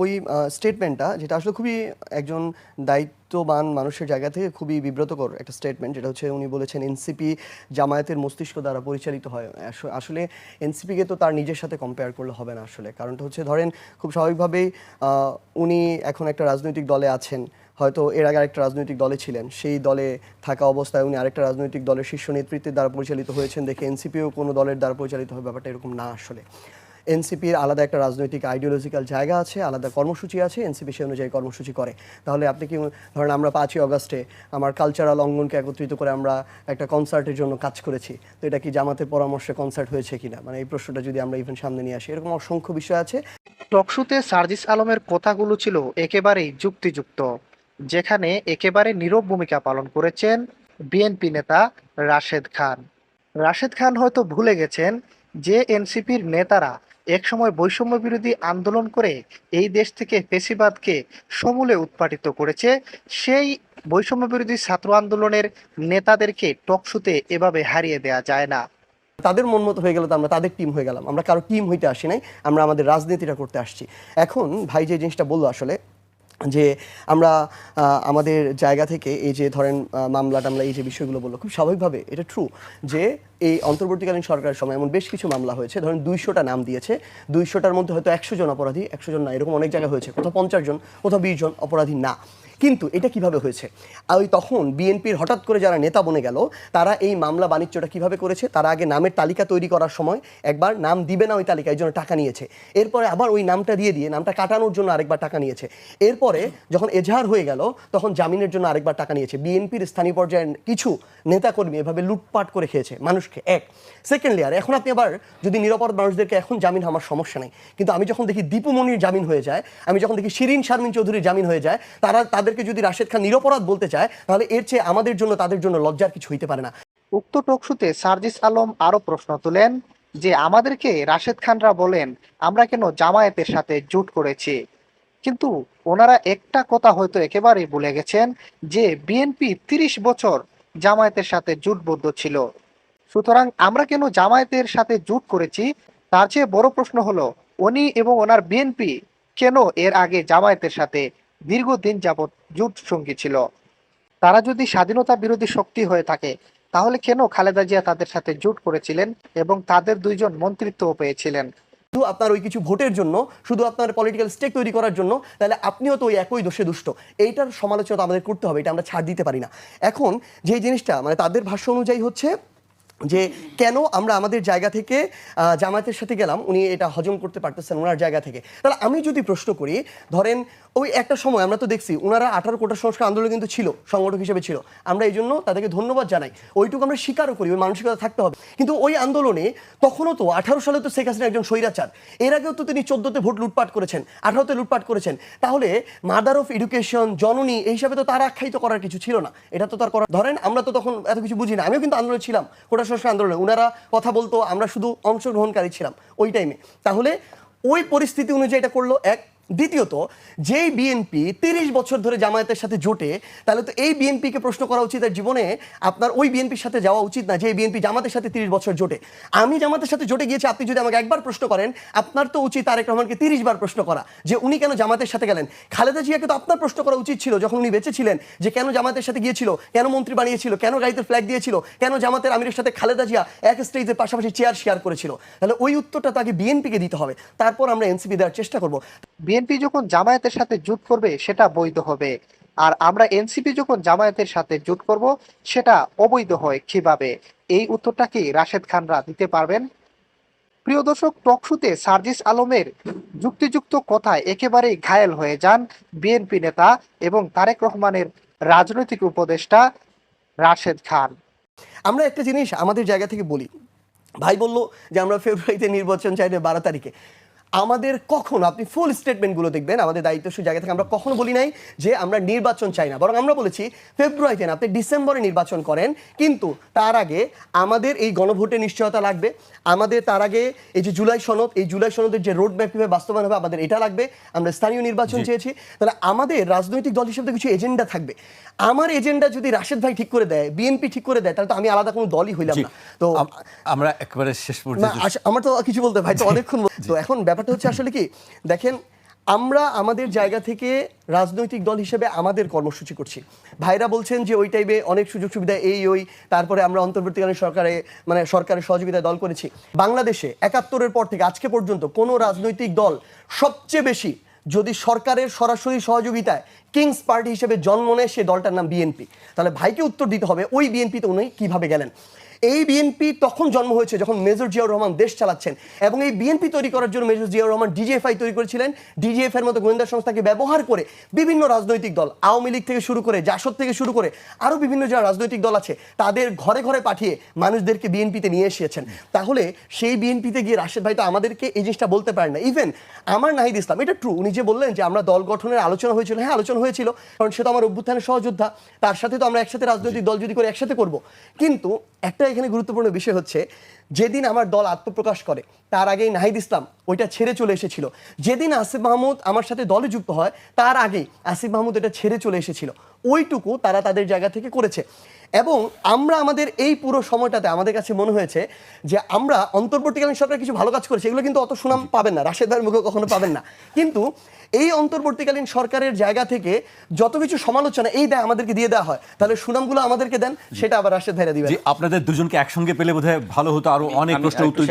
ওই স্টেটমেন্টটা যেটা আসলে খুবই একজন দায়িত্ববান মানুষের জায়গা থেকে খুবই বিব্রতকর একটা স্টেটমেন্ট, যেটা হচ্ছে উনি বলেছেন এনসিপি জামায়াতের মস্তিষ্ক দ্বারা পরিচালিত হয়। আসলে এনসিপিকে তো তার নিজের সাথে কম্পেয়ার করলে হবে না আসলে। কারণটা হচ্ছে ধরেন খুব স্বাভাবিকভাবেই উনি এখন একটা রাজনৈতিক দলে আছেন, হয়তো এর আগে আরেকটা রাজনৈতিক দলে ছিলেন, সেই দলে থাকা অবস্থায় উনি আরেকটা রাজনৈতিক দলের শীর্ষ নেতৃত্বের দ্বারা পরিচালিত হয়েছেন দেখে এনসিপিও কোনো দলের দ্বারা পরিচালিত হবে, ব্যাপারটা এরকম না আসলে। এনসিপির আলাদা একটা রাজনৈতিক আইডিওলজিক্যাল জায়গা আছে, আলাদা কর্মসূচি আছে, এনসিপি সেই অনুযায়ী কর্মসূচি করে। তাহলে আপনি কি ধরেন আমরা 5ই অগাস্টে আমার কালচারাল অঙ্গনকে একত্রিত করে আমরা একটা কনসার্টের জন্য কাজ করেছি, তো এটা কি জামাতের পরামর্শে কনসার্ট হয়েছে কিনা, মানে এই প্রশ্নটা যদি আমরা ইভেন সামনে নিয়ে আসি, এরকম অসংখ্য বিষয় আছে। টকশোতে সার্জিস আলমের কথাগুলো ছিল একেবারেই যুক্তিযুক্ত, যেখানে একেবারে নীরব ভূমিকা পালন করেছেন বিএনপি নেতা রাশেদ খান। রাশেদ খান হয়তো ভুলে গেছেন যে এনসিপির নেতারা একসময় বৈষম্য বিরোধী আন্দোলন করে এই দেশ থেকে ফ্যাসিবাদকে সমূলে উৎপাটিত করেছে। সেই বৈষম্য বিরোধী ছাত্র আন্দোলনের নেতাদেরকে টকশোতে এভাবে হারিয়ে দেওয়া যায় না। তাদের মন মতো হয়ে গেল তো আমরা তাদের টিম হয়ে গেলাম, আমরা কারো টিম হইতে আসি নাই, আমরা আমাদের রাজনীতিটা করতে আসছি। এখন ভাই যে জিনিসটা বললো আসলে যে আমরা আমাদের জায়গা থেকে এই যে ধরেন মামলা টামলা এই যে বিষয়গুলো বললো, খুব স্বাভাবিকভাবে এটা ট্রু যে এই অন্তর্বর্তীকালীন সরকারের সময় এমন বেশ কিছু মামলা হয়েছে, ধরেন 200টা নাম দিয়েছে, 200টার মধ্যে হয়তো 100 জন অপরাধী, 100 জন না, এরকম অনেক জায়গায় হয়েছে, কোথাও 50 জন, কোথাও 20 জন অপরাধী না। কিন্তু এটা কিভাবে হয়েছে? ওই তখন বিএনপির হঠাৎ করে যারা নেতা বনে গেল, তারা এই মামলা বাণিজ্যটা কিভাবে করেছে? তারা আগে নামের তালিকা তৈরি করার সময় একবার নাম দিবে না ওই তালিকায়, এই জন্য টাকা নিয়েছে। এরপরে আবার ওই নামটা দিয়ে নামটা কাটানোর জন্য আরেকবার টাকা নিয়েছে। এরপরে যখন এজাহার হয়ে গেল তখন জামিনের জন্য আরেকবার টাকা নিয়েছে। বিএনপির স্থানীয় পর্যায়ের কিছু নেতাকর্মী এভাবে লুটপাট করে খেয়েছে মানুষকে। এক সেকেন্ড লেয়ার, এখন আপনি আবার যদি নিরাপরাধ মানুষদেরকে এখন জামিন আমার সমস্যা নেই, কিন্তু আমি যখন দেখি দীপু মনির জামিন হয়ে যায়, আমি যখন দেখি শিরিন শারমিন চৌধুরীর জামিন হয়ে যায়, তাদেরকে যদি রাশেদ খান নিরপরাধ বলতে চায়, তাহলে এর চেয়ে আমাদের জন্য তাদের জন্য লজ্জার কিছু হইতে পারে না। উক্ত টকশোতে সার্জিস আলম আরো প্রশ্ন তুলেন যে আমাদেরকে রাশেদ খানরা বলেন আমরা কেন জামায়াতের সাথে জোট করেছি, কিন্তু ওনারা একটা কথা হয়তো একেবারেই ভুলে গেছেন যে বিএনপি 30 বছর জামায়াতের সাথে জোটবদ্ধ ছিল। সুতরাং আমরা কেন জামায়াতের সাথে জোট করেছি তার চেয়ে বড় প্রশ্ন হলো উনি এবং ওনার বিএনপি কেন এর আগে জামায়াতের সাথে দীর্ঘদিন যাবৎ জোট সঙ্গী ছিল। তারা যদি স্বাধীনতা বিরোধী শক্তি হয়ে থাকে তাহলে কেন খালেদা জিয়া তাদের সাথে জোট করেছিলেন এবং তাদের 2জন মন্ত্রিত্বও পেয়েছিলেন। শুধু আপনার ওই কিছু ভোটের জন্য, শুধু আপনার পলিটিক্যাল স্টেক তৈরি করার জন্য, তাহলে আপনিও তো ওই একই দোষে দুষ্ট। এইটার সমালোচনা তো আমাদের করতে হবে, এটা আমরা ছাড় দিতে পারি না। এখন যে জিনিসটা মানে তাদের ভাষ্য অনুযায়ী হচ্ছে যে কেন আমরা আমাদের জায়গা থেকে জামায়াতের সাথে গেলাম, উনি এটা হজম করতে পারতেছেন ওনার জায়গা থেকে। তাহলে আমি যদি প্রশ্ন করি, ধরেন ওই একটা সময় আমরা তো দেখছি ওনারা 18 কোটা সংস্কার আন্দোলন কিন্তু ছিল, সংগঠক হিসেবে ছিল, আমরা এই জন্য তাদেরকে ধন্যবাদ জানাই, ওইটুকু আমরা স্বীকারও করি, ওই মানসিকতা থাকতে হবে। কিন্তু ওই আন্দোলনে তখনও তো 18 সালে তো শেখ হাসিনা একজন স্বৈরাচার, এর আগেও তো তিনি 14তে ভোট লুটপাট করেছেন, 18তে লুটপাট করেছেন, তাহলে মাদার অফ এডুকেশন জননী এই হিসাবে তো তার আখ্যায়িত করার কিছু ছিল না, এটা তো তার করার। ধরেন আমরা তো তখন এত কিছু বুঝি না, আমিও কিন্তু আন্দোলনে ছিলাম, কোটা সংস্কার আন্দোলনে, ওনারা কথা বলতো, আমরা শুধু অংশগ্রহণকারী ছিলাম ওই টাইমে। তাহলে ওই পরিস্থিতি অনুযায়ী এটা করলো এক। দ্বিতীয়ত, যেই বিএনপি 30 বছর ধরে জামায়াতের সাথে জোটে, তাহলে তো এই বিএনপিকে প্রশ্ন করা উচিত এর জীবনে আপনার ওই বিএনপির সাথে যাওয়া উচিত না যে বিএনপি জামাতের সাথে 30 বছর জোটে। আমি জামাতের সাথে জোটে গিয়েছি, আপনি যদি আমাকে একবার প্রশ্ন করেন, আপনার তো উচিত তারেক রহমানকে 30 বার প্রশ্ন করা যে উনি কেন জামাতের সাথে গেলেন। খালেদা জিয়াকে তো আপনার প্রশ্ন করা উচিত ছিল যখন উনি বেঁচে ছিলেন, যে কেন জামাতের সাথে গিয়েছিল, কেন মন্ত্রী বানিয়েছিল, কেন গাড়িতে ফ্ল্যাগ দিয়েছিল, কেন জামাতের আমিরের সাথে খালেদা জিয়া এক স্টেজের পাশাপাশি চেয়ার শেয়ার করেছিল। তাহলে ওই উত্তরটা তাকে বিএনপিকে দিতে হবে, তারপর আমরা এনসিপি দেওয়ার চেষ্টা করব। বিএনপি যখন জামায়াতের সাথে জোট করবে সেটা বৈধ হবে, আর আমরা এনসিপি যখন জামায়াতের সাথে জোট করব সেটা অবৈধ হয় কিভাবে? এই উত্তরটা কি রাশেদ খানরা দিতে পারবেন? প্রিয় দর্শক, টকশোতে সার্জিস আলমের যুক্তিযুক্ত কথায় একেবারেই ঘায়েল হয়ে যান বিএনপি নেতা এবং তারেক রহমানের রাজনৈতিক উপদেষ্টা রাশেদ খান। আমরা একটা জিনিস আমাদের জায়গা থেকে বলি, ভাই বলল যে আমরা ফেব্রুয়ারিতে নির্বাচন চাই না 12 তারিখে। আমাদের কখনো আপনি ফুল স্টেটমেন্টগুলো দেখবেন, আমাদের দায়িত্বশীল জায়গা থেকে আমরা কখনো বলি নাই যে আমরা নির্বাচন চাই না, বরং আমরা বলেছি ফেব্রুয়ারিতে না, আপনি ডিসেম্বরে নির্বাচন করেন, কিন্তু তার আগে আমাদের এই গণভোটের নিশ্চয়তা লাগবে, আমাদের তার আগে এই যে জুলাই সনদ, এই জুলাই সনদের যে রোড ম্যাপ কীভাবে বাস্তবায়ন হবে আমাদের এটা লাগবে। আমরা স্থানীয় নির্বাচন চেয়েছি, তাহলে আমাদের রাজনৈতিক দল হিসেবে কিছু এজেন্ডা থাকবে। আমার এজেন্ডা যদি রাশেদ ভাই ঠিক করে দেয়, বিএনপি ঠিক করে দেয়, তাহলে তো আমি আলাদা কোনো দলই হইলাম না। তো আমরা একেবারে শেষ পর্যন্ত আমার তো কিছু বলতে ভাই তো অনেকক্ষণ। তো এখন ব্যাপারটা হচ্ছে আসলে কি দেখেন, আমরা আমাদের জায়গা থেকে রাজনৈতিক দল হিসেবে আমাদের কর্মসূচি করছি। ভাইরা বলছেন যে ওই টাইমে অনেক সুযোগ সুবিধা ওই তারপরে আমরা অন্তর্বর্তীকালীন সরকারের সহযোগিতায় দল করেছি। বাংলাদেশে ৭১-এর পর থেকে আজকে পর্যন্ত কোনো রাজনৈতিক দল সবচেয়ে বেশি যদি সরকারের সরাসরি সহযোগিতায় কিংস পার্টি হিসেবে জন্ম নেয়, সে দলটার নাম বিএনপি। তাহলে ভাইকে উত্তর দিতে হবে ওই বিএনপিতে উনি কিভাবে গেলেন। এই বিএনপি তখন জন্ম হয়েছে যখন মেজর জিয়াউর রহমান দেশ চালাচ্ছেন, এবং এই বিএনপি তৈরি করার জন্য মেজর জিয়াউর রহমান ডিজিএফআই তৈরি করেছিলেন। ডিজিএফআই এর মতো গোয়েন্দা সংস্থাকে ব্যবহার করে বিভিন্ন রাজনৈতিক দল, আওয়ামী লীগ থেকে শুরু করে, জাসদ থেকে শুরু করে আরও বিভিন্ন যারা রাজনৈতিক দল আছে তাদের ঘরে ঘরে পাঠিয়ে মানুষদেরকে বিএনপিতে নিয়ে এসেছেন। তাহলে সেই বিএনপিতে গিয়ে রাশেদ ভাই তো আমাদেরকে এই জিনিসটা বলতে পারেন না। ইভেন আমার নাহিদ ইসলাম, এটা ট্রু, উনি যে বললেন যে আমরা দল গঠনের আলোচনা হয়েছিল, হ্যাঁ আলোচনা হয়েছিল, কারণ সে তো আমার অভ্যুত্থানের সহযোদ্ধা, তার সাথে তো আমরা একসাথে রাজনৈতিক দল যদি করে একসাথে করব। কিন্তু একটা এখানে গুরুত্বপূর্ণ বিষয় হচ্ছে, যেদিন আমার দল আত্মপ্রকাশ করে তার আগেই নাহিদ ইসলাম ওইটা ছেড়ে চলে এসেছিল। যেদিন আসিফ মাহমুদ আমার সাথে দলে যুক্ত হয় তার আগেই আসিফ মাহমুদ এটা ছেড়ে চলে এসেছিল। ওইটুকু তারা তাদের জায়গা থেকে করেছে। এবং আমরা আমাদের এই পুরো সময়টাতে আমাদের কাছে মনে হয়েছে যে আমরা অন্তর্বর্তীকালীন সরকার কিছু ভালো কাজ করেছি, এগুলো কিন্তু অত সুনাম পাবেন না, রাশেদ ভাইয়ের মুখে কখনো পাবেন না। কিন্তু এই অন্তর্বর্তীকালীন সরকারের জায়গা থেকে যত কিছু সমালোচনা এই দেয় আমাদেরকে দিয়ে দেওয়া হয়, তাহলে সুনামগুলো আমাদেরকে দেন, সেটা আবার রাশেদ ভাইরা দিবেন। আপনাদের দুজনকে একসঙ্গে পেলে বোধহয় ভালো হতো, আরো অনেক প্রশ্ন উত্তর